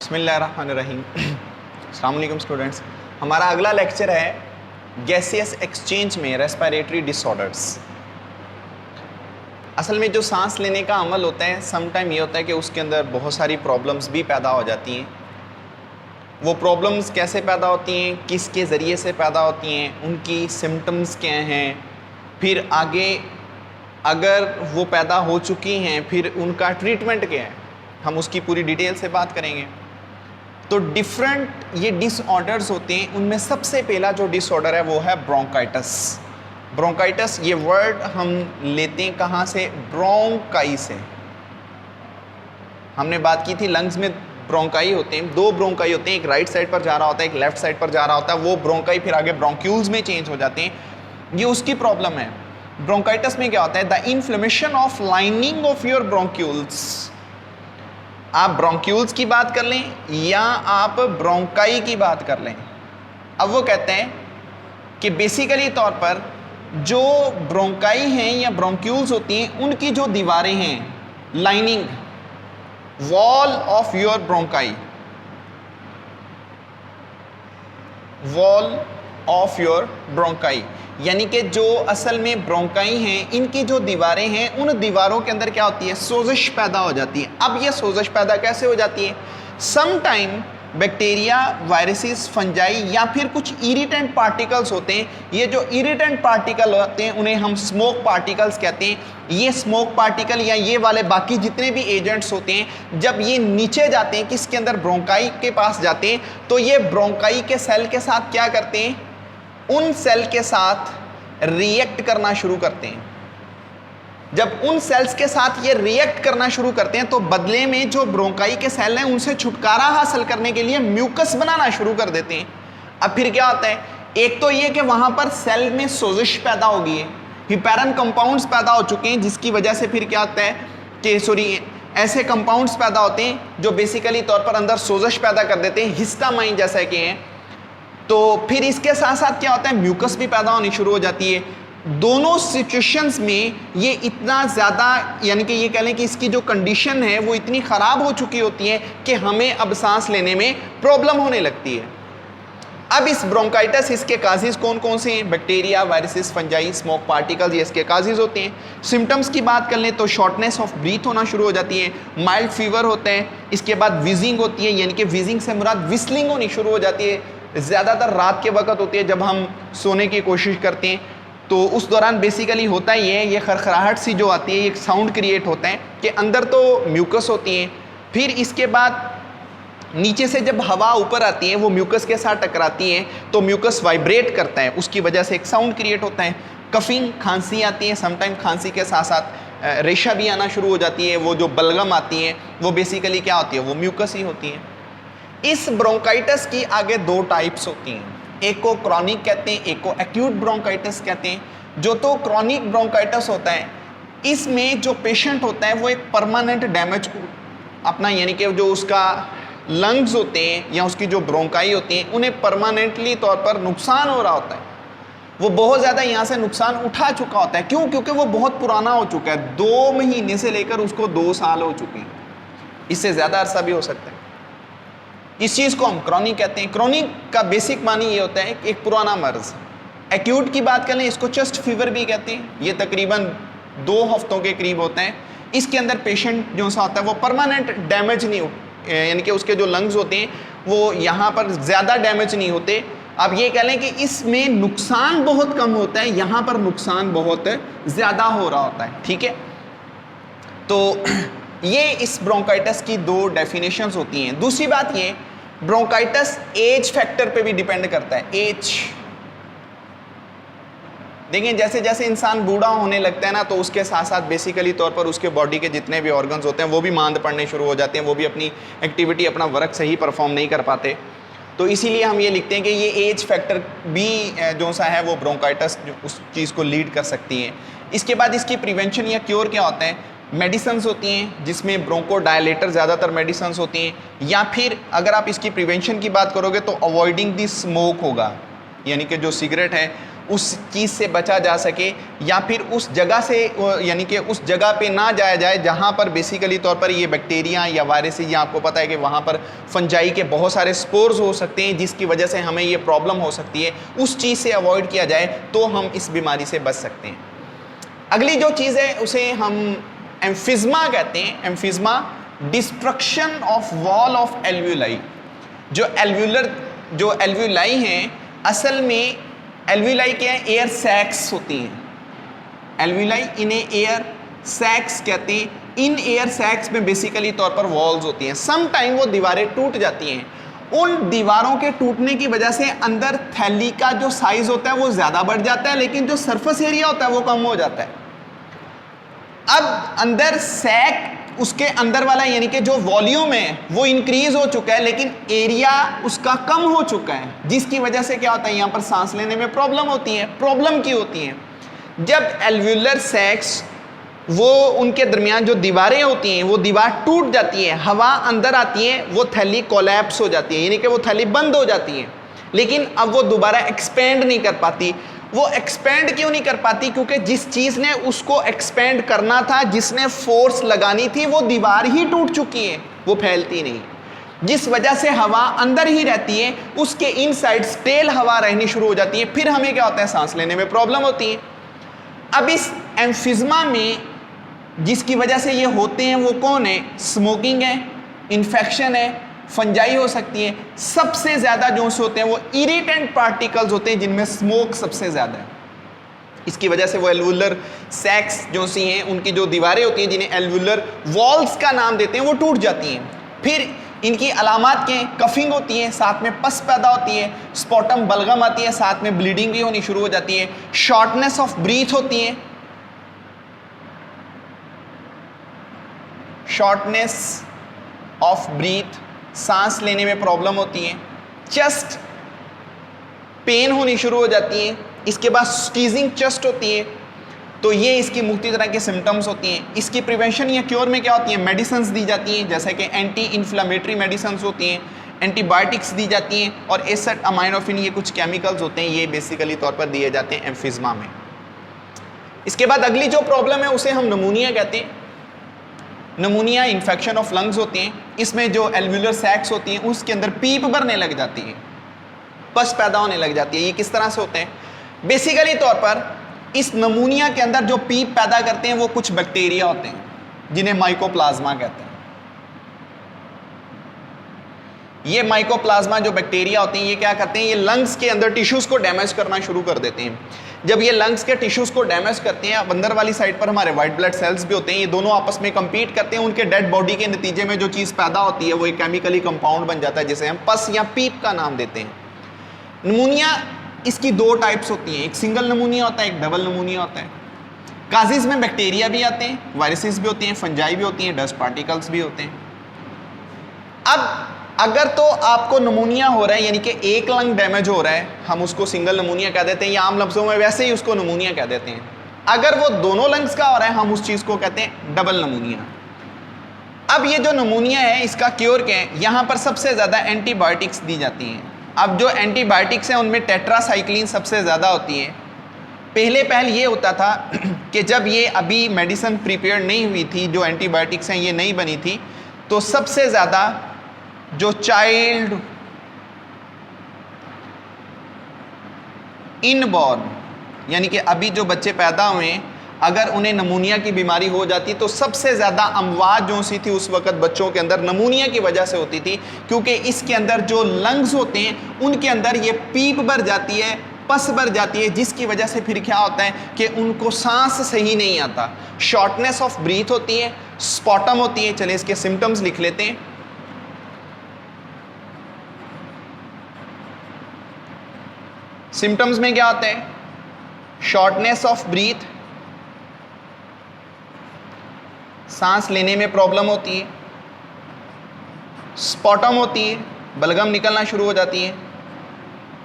बिस्मिल्लाहिर्रहमानिर्रहीम। अस्सलाम वालेकुम स्टूडेंट्स। हमारा अगला लेक्चर है गैसियस एक्सचेंज में रेस्पिरेटरी डिसऑर्डर्स। असल में जो सांस लेने का अमल होता है सम टाइम ये होता है कि उसके अंदर बहुत सारी प्रॉब्लम्स भी पैदा हो जाती हैं। वो प्रॉब्लम्स कैसे पैदा होती हैं, किसके ज़रिए से पैदा होती हैं, उनकी सिम्टम्स क्या हैं, फिर आगे अगर वो पैदा हो चुकी हैं फिर उनका ट्रीटमेंट क्या है, हम उसकी पूरी डिटेल से बात करेंगे। तो डिफरेंट ये डिसऑर्डर्स होते हैं, उनमें सबसे पहला जो डिसऑर्डर है वो है ब्रोंकाइटिस। ब्रोंकाइटिस ये वर्ड हम लेते हैं कहाँ से? ब्रोंकाई से। हमने बात की थी लंग्स में ब्रोंकाई होते हैं, दो ब्रोंकाई होते हैं, एक राइट साइड पर जा रहा होता है, एक लेफ्ट साइड पर जा रहा होता है। वो ब्रोंकाई फिर आगे ब्रोंक्यूल्स में चेंज हो जाते हैं, ये उसकी प्रॉब्लम है। ब्रोंकाइटिस में क्या होता है? The inflammation of lining of your bronchioles. आप ब्रोंक्यूल्स की बात कर लें या आप ब्रोंकाई की बात कर लें। अब वो कहते हैं कि बेसिकली तौर पर जो ब्रोंकाई हैं या ब्रोंक्यूल्स होती हैं उनकी जो दीवारें हैं, lining, wall of your bronchi, wall of your bronchi, यानी कि जो असल में ब्रोंकाई हैं इनकी जो दीवारें हैं उन दीवारों के अंदर क्या होती है? सोजिश पैदा हो जाती है। अब ये सोजिश पैदा कैसे हो जाती है? Some time bacteria, viruses, fungi या फिर कुछ इरिटेंट पार्टिकल्स होते हैं। ये जो इरिटेंट पार्टिकल होते हैं उन्हें हम स्मोक पार्टिकल्स कहते हैं। ये स्मोक पार्टिकल या ये वाले बाकी जितने भी एजेंट्स होते हैं, जब ये नीचे जाते हैं किसके अंदर? ब्रोंकाई के पास जाते हैं, तो ये ब्रोंकाई के सेल के साथ क्या करते हैं? उन सेल के साथ रिएक्ट करना शुरू करते हैं। जब उन सेल्स के साथ ये रिएक्ट करना शुरू करते हैं तो बदले में जो ब्रोंकाई के सेल हैं उनसे छुटकारा हासिल करने के लिए म्यूकस बनाना शुरू कर देते हैं। अब फिर क्या होता है? एक तो ये कि वहां पर सेल में सोजिश पैदा हो गई है, हिपेरन कंपाउंड्स पैदा हो चुके हैं, जिसकी वजह से फिर क्या होता है कि ऐसे कंपाउंड्स पैदा होते हैं जो बेसिकली तौर पर अंदर सोजिश पैदा कर देते हैं, हिस्टामाइन जैसा कि हैं। तो फिर इसके साथ साथ क्या होता है? म्यूकस भी पैदा होनी शुरू हो जाती है। दोनों सिचुएशंस में ये इतना ज़्यादा, यानी कि ये कह लें कि इसकी जो कंडीशन है वो इतनी ख़राब हो चुकी होती है कि हमें अब सांस लेने में प्रॉब्लम होने लगती है। अब इस ब्रोंकाइटिस, इसके काजेज कौन कौन से हैं? Bacteria, viruses, fungi, smoke particles, ये इसके काजेज होते हैं। सिम्टम्स की बात कर लें तो शॉर्टनेस ऑफ ब्रीथ होना शुरू हो जाती है, माइल्ड फीवर होते हैं, इसके बाद विजिंग होती है, यानी कि विजिंग से मुराद विस्लिंग होनी शुरू हो जाती है। ज़्यादातर रात के वक्त होती है जब हम सोने की कोशिश करते हैं, तो उस दौरान बेसिकली होता ही है ये खरखराहट सी जो आती है, एक साउंड क्रिएट होता है कि अंदर तो म्यूकस होती है, फिर इसके बाद नीचे से जब हवा ऊपर आती है वो म्यूकस के साथ टकराती है तो म्यूकस वाइब्रेट करता है, उसकी वजह से एक साउंड क्रिएट होता है। कफिंग, खांसी आती है, समटाइम खांसी के साथ साथ रेशा भी आना शुरू हो जाती है। वो जो बलगम आती है वो बेसिकली क्या होती है? वो म्यूकस ही होती है। इस ब्रोंकाइटिस की आगे दो टाइप्स होती हैं, एक को क्रॉनिक कहते हैं, एक को एक्यूट ब्रोंकाइटिस कहते हैं। जो तो क्रॉनिक ब्रोंकाइटिस होता है, इसमें जो पेशेंट होता है वो एक परमानेंट डैमेज अपना, यानी कि जो उसका लंग्स होते हैं या उसकी जो ब्रोंकाई होती हैं उन्हें परमानेंटली तौर पर नुकसान हो रहा होता है। वो बहुत ज़्यादा यहाँ से नुकसान उठा चुका होता है। क्यों? क्योंकि वो बहुत पुराना हो चुका है, 2 महीने से लेकर उसको 2 साल हो चुके हैं, इससे ज़्यादा अरसा भी हो सकता है। इस चीज़ को हम क्रॉनिक कहते हैं। क्रॉनिक का बेसिक मानी ये होता है कि एक पुराना मर्ज। एक्यूट की बात करें इसको चेस्ट फीवर भी कहते हैं, ये तकरीबन 2 हफ्तों के करीब होता है। इसके अंदर पेशेंट जो सा होता है वो परमानेंट डैमेज नहीं, यानी कि उसके जो लंग्स होते हैं वो यहाँ पर ज़्यादा डैमेज नहीं होते। अब ये कह लें कि इसमें नुकसान बहुत कम होता है, यहाँ पर नुकसान बहुत ज़्यादा हो रहा होता है। ठीक है, तो ये इस ब्रोंकाइटिस की 2 डेफिनेशंस होती हैं। दूसरी बात ये, ब्रोंकाइटिस एज फैक्टर पे भी डिपेंड करता है। एज देखिए, जैसे जैसे इंसान बूढ़ा होने लगता है ना, तो उसके साथ साथ बेसिकली तौर पर उसके बॉडी के जितने भी ऑर्गन्स होते हैं वो भी मांद पड़ने शुरू हो जाते हैं, वो भी अपनी एक्टिविटी, अपना वर्क सही परफॉर्म नहीं कर पाते। तो इसीलिए हम ये लिखते हैं कि ये एज फैक्टर भी जो सा है वो ब्रोंकाइटिस उस चीज़ को लीड कर सकती है। इसके बाद इसकी प्रिवेंशन या क्योर क्या होता है? मेडिसिन्स होती हैं जिसमें ब्रोंको डायलेटर ज़्यादातर मेडिसिन्स होती हैं, या फिर अगर आप इसकी प्रिवेंशन की बात करोगे तो अवॉइडिंग दी स्मोक होगा, यानी कि जो सिगरेट है उस चीज़ से बचा जा सके, या फिर उस जगह से यानी कि उस जगह पे ना जाया जाए जहाँ पर बेसिकली तौर पर ये बैक्टीरिया या वायरस, या आपको पता है कि वहाँ पर फंजाई के बहुत सारे स्पोर्स हो सकते हैं जिसकी वजह से हमें ये प्रॉब्लम हो सकती है, उस चीज़ से अवॉइड किया जाए तो हम इस बीमारी से बच सकते हैं। अगली जो चीज़ है उसे हम एम्फिज़मा कहते हैं। Emphysema destruction of wall of alveoli. जो एल्व्यूलाई हैं, असल में एल्व्यूलाई क्या है, एयर सैक्स होती हैं। एल्व्यूलाई इन्हें एयर सैक्स कहते हैं। इन एयर सैक्स में बेसिकली तौर पर वॉल्स होती हैं। सम टाइम वो दीवारें टूट जाती हैं। उन दीवारों के टूटने की वजह से अंदर थैली का जो साइज होता है वो ज़्यादा बढ़ जाता है, लेकिन जो सरफेस एरिया होता है वो कम हो जाता है। अब अंदर सैक, उसके अंदर वाला यानी कि जो वॉल्यूम है वो इंक्रीज हो चुका है, लेकिन एरिया उसका कम हो चुका है, जिसकी वजह से क्या होता है, यहाँ पर सांस लेने में प्रॉब्लम होती है। प्रॉब्लम क्यों होती है? जब एल्व्यूलर सैक्स, वो उनके दरमियान जो दीवारें होती हैं वो दीवार टूट जाती है, हवा अंदर आती है, वो थैली कोलैप्स हो जाती है, यानी कि वो थैली बंद हो जाती है। लेकिन अब वो दोबारा एक्सपेंड नहीं कर पाती। वो एक्सपेंड क्यों नहीं कर पाती? क्योंकि जिस चीज़ ने उसको एक्सपेंड करना था, जिसने फोर्स लगानी थी, वो दीवार ही टूट चुकी है, वो फैलती नहीं, जिस वजह से हवा अंदर ही रहती है, उसके इनसाइड स्टेल हवा रहनी शुरू हो जाती है। फिर हमें क्या होता है, सांस लेने में प्रॉब्लम होती है। अब इस एम्फिज़मा में जिसकी वजह से ये होते हैं वो कौन है? स्मोकिंग है, इन्फेक्शन है, फंजाई हो सकती है। सबसे ज़्यादा जो होते हैं वो इरिटेंट पार्टिकल्स होते हैं, जिनमें स्मोक सबसे ज़्यादा है। इसकी वजह से वो एल्वुलर सैक्स जो सी हैं, उनकी जो दीवारें होती हैं, जिन्हें एल्वुलर वॉल्स का नाम देते हैं, वो टूट जाती हैं। फिर इनकी अलामात क्या हैं? कफिंग होती है, साथ में पस पैदा होती है, स्पॉटम बलगम आती है, साथ में ब्लीडिंग भी होनी शुरू हो जाती है, शॉर्टनेस ऑफ ब्रीथ होती है, शॉर्टनेस ऑफ ब्रीथ, सांस लेने में प्रॉब्लम होती है, चेस्ट पेन होनी शुरू हो जाती है, इसके बाद स्टीजिंग चेस्ट होती है। तो ये इसकी मुख्तलिफ तरह के सिम्टम्स होती हैं। इसकी प्रिवेंशन या क्योर में क्या होती है? मेडिसिन्स दी जाती हैं, जैसे कि एंटी इन्फ्लामेटरी मेडिसिन्स होती हैं, एंटीबायोटिक्स दी जाती हैं, और एसेट अमाइनोफिन, ये कुछ केमिकल्स होते हैं, ये बेसिकली तौर पर दिए जाते हैं एम्फिज़मा में। इसके बाद अगली जो प्रॉब्लम है उसे हम नमूनिया कहते हैं। नमूनिया इन्फेक्शन ऑफ लंग्स होती हैं। इसमें जो एल्वुलर सैक्स होती हैं उसके अंदर पीप भरने लग जाती है, पस पैदा होने लग जाती है। ये किस तरह से होते हैं? बेसिकली तौर पर इस नमूनिया के अंदर जो पीप पैदा करते हैं वो कुछ बैक्टीरिया होते हैं, जिन्हें माइकोप्लाज्मा कहते हैं। ये माइकोप्लाज्मा जो बैक्टीरिया होते हैं, ये क्या करते हैं? ये लंग्स के अंदर टिश्यूज को डैमेज करना शुरू कर देते हैं। जब ये लंग्स के टिश्यूज को डैमेज करते हैं, अंदर वाली साइड पर हमारे वाइट ब्लड सेल्स भी होते हैं, ये दोनों आपस में कंपीट करते हैं। उनके डेड बॉडी के नतीजे में जो चीज़ पैदा होती है वो एक केमिकली कंपाउंड बन जाता है, जिसे हम पस या पीप का नाम देते हैं। नमूनिया इसकी दो टाइप्स होती हैं, एक सिंगल नमूनिया होता है, एक डबल नमूनिया होता है। काजिज में बैक्टीरिया भी आते हैं, वायरसेस भी होती हैं, फंजाई भी होती हैं, डस्ट पार्टिकल्स भी होते हैं। अब अगर तो आपको नमूनिया हो रहा है, यानी कि एक लंग डैमेज हो रहा है, हम उसको सिंगल नमूनिया कह देते हैं, या आम लफ्ज़ों में वैसे ही उसको नमूनिया कह देते हैं। अगर वो दोनों लंग्स का हो रहा है, हम उस चीज़ को कहते हैं डबल नमूनिया। अब ये जो नमूनिया है, इसका क्योर क्या है? यहाँ पर सबसे ज़्यादा एंटीबायोटिक्स दी जाती हैं। अब जो एंटीबायोटिक्स हैं उनमें टेट्रासाइक्लिन सबसे ज़्यादा होती है। पहल ये होता था कि जब ये अभी मेडिसिन प्रिपेयर नहीं हुई थी, जो एंटीबायोटिक्स हैं ये नहीं बनी थी, तो सबसे ज़्यादा जो चाइल्ड इनबॉर्न, यानी कि अभी जो बच्चे पैदा हुए हैं, अगर उन्हें नमूनिया की बीमारी हो जाती तो सबसे ज़्यादा अमवात जो सी थी उस वक़्त बच्चों के अंदर नमूनिया की वजह से होती थी, क्योंकि इसके अंदर जो लंग्स होते हैं उनके अंदर ये पीप भर जाती है, पस भर जाती है, जिसकी वजह से फिर क्या होता है कि उनको सांस सही नहीं आता, शॉर्टनेस ऑफ ब्रीथ होती है, स्पॉटम होती है। चलिए इसके सिम्टम्स लिख लेते हैं। सिम्टम्स में क्या होता है? शॉर्टनेस ऑफ ब्रीथ, सांस लेने में प्रॉब्लम होती है, स्पॉटम होती है, बलगम निकलना शुरू हो जाती है,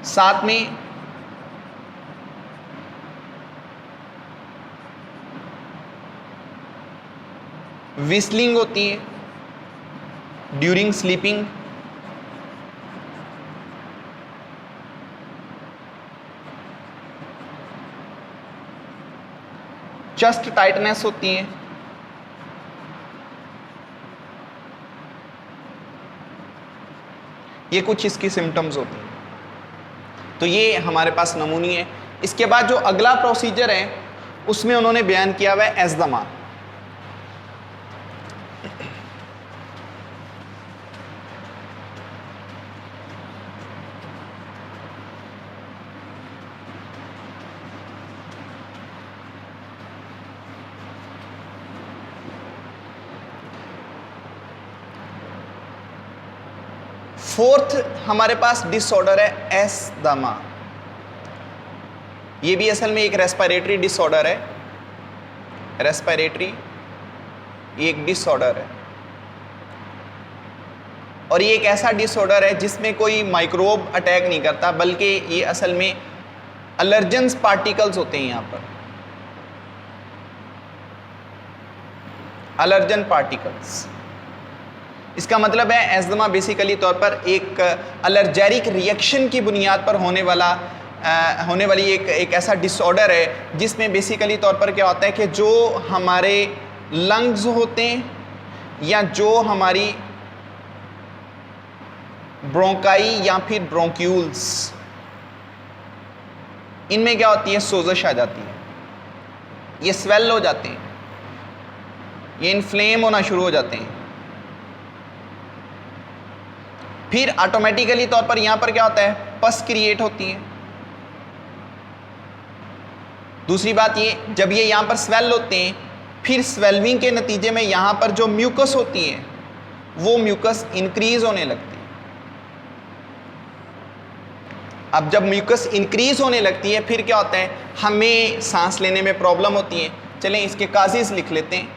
साथ में विस्लिंग होती है ड्यूरिंग स्लीपिंग, चेस्ट टाइटनेस होती है, ये कुछ इसकी सिम्टम्स होती हैं। तो ये हमारे पास नमूनी है। इसके बाद जो अगला प्रोसीजर है उसमें उन्होंने बयान किया हुआ है एस्दमा। फोर्थ हमारे पास डिसऑर्डर है एस्दमा। ये भी असल में एक रेस्पिरेटरी डिसऑर्डर है, रेस्पिरेटरी ये एक डिसऑर्डर है, और ये एक ऐसा डिसऑर्डर है जिसमें कोई माइक्रोब अटैक नहीं करता, बल्कि ये असल में अलर्जेंस पार्टिकल्स होते हैं। यहाँ पर अलर्जन पार्टिकल्स, इसका मतलब है एस्दमा बेसिकली तौर पर एक अलर्जेरिक रिएक्शन की बुनियाद पर होने वाली एक ऐसा डिसऑर्डर है जिसमें बेसिकली तौर पर क्या होता है कि जो हमारे लंग्स होते हैं या जो हमारी ब्रोंकाई या फिर ब्रोंक्यूल्स, इनमें क्या होती है, सोजश आ जाती है, ये स्वेल हो जाते हैं, ये इन्फ्लेम होना शुरू हो जाते हैं। फिर ऑटोमेटिकली तौर पर यहां पर क्या होता है, पस क्रिएट होती है। दूसरी बात ये, जब ये यहां पर स्वेल होते हैं, फिर स्वेलविंग के नतीजे में यहां पर जो म्यूकस होती है वो म्यूकस इंक्रीज होने लगती है। अब जब म्यूकस इंक्रीज होने लगती है फिर क्या होता है, हमें सांस लेने में प्रॉब्लम होती है। चलें इसके काजेस लिख लेते हैं।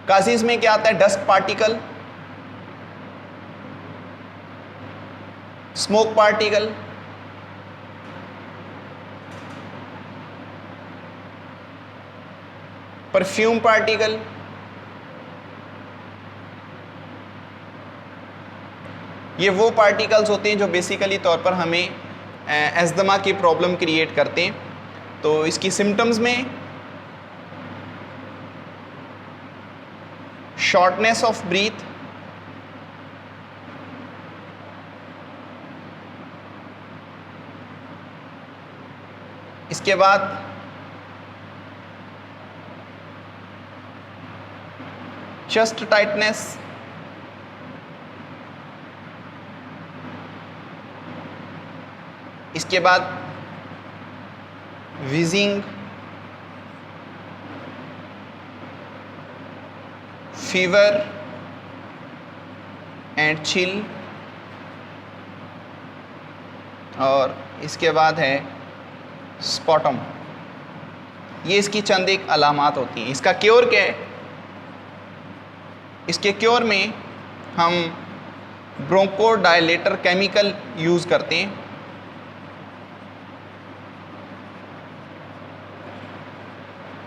काजेस में क्या आता है, dust particle, smoke particle, perfume particle, ये वो पार्टिकल्स होते हैं जो बेसिकली तौर पर हमें एस्दमा की प्रॉब्लम क्रिएट करते हैं। तो इसकी सिम्टम्स में शॉर्टनेस ऑफ ब्रीथ, इसके बाद चेस्ट टाइटनेस, इसके बाद विजिंग, फीवर एंड चिल, और इसके बाद है स्पॉटम। ये इसकी चंद एक अलामात होती हैं। इसका क्योर क्या है, इसके क्योर में हम ब्रोंकोडायलेटर केमिकल यूज़ करते हैं।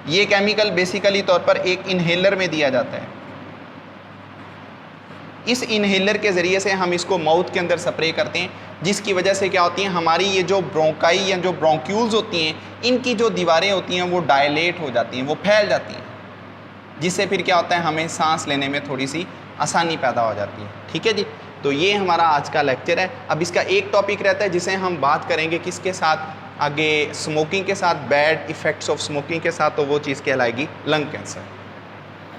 ये केमिकल बेसिकली तौर पर एक इनहेलर में दिया जाता है। इस इनहेलर के ज़रिए से हम इसको माउथ के अंदर स्प्रे करते हैं, जिसकी वजह से क्या होती है, हमारी ये जो ब्रोंकाई या जो ब्रोंक्यूल्स होती हैं, इनकी जो दीवारें होती हैं वो डायलेट हो जाती हैं, वो फैल जाती हैं, जिससे फिर क्या होता है, हमें सांस लेने में थोड़ी सी आसानी पैदा हो जाती है। ठीक है जी, तो ये हमारा आज का लेक्चर है। अब इसका एक टॉपिक रहता है जिसे हम बात करेंगे किसके साथ, आगे स्मोकिंग के साथ, बैड इफ़ेक्ट्स ऑफ स्मोकिंग के साथ, तो वो चीज़ कहलाएगी लंग कैंसर।